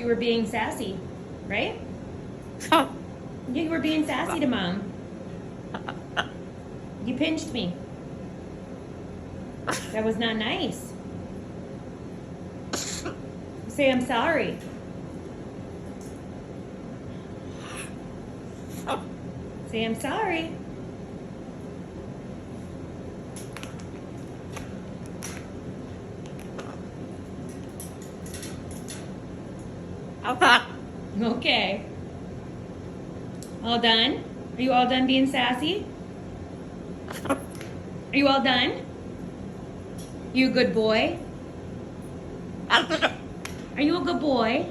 You were being sassy, right? You were being sassy to Mom. You pinched me. That was not nice. Say I'm sorry. Say I'm sorry. Okay. All done? Are you all done being sassy? Are you all done? You a good boy? Are you a good boy?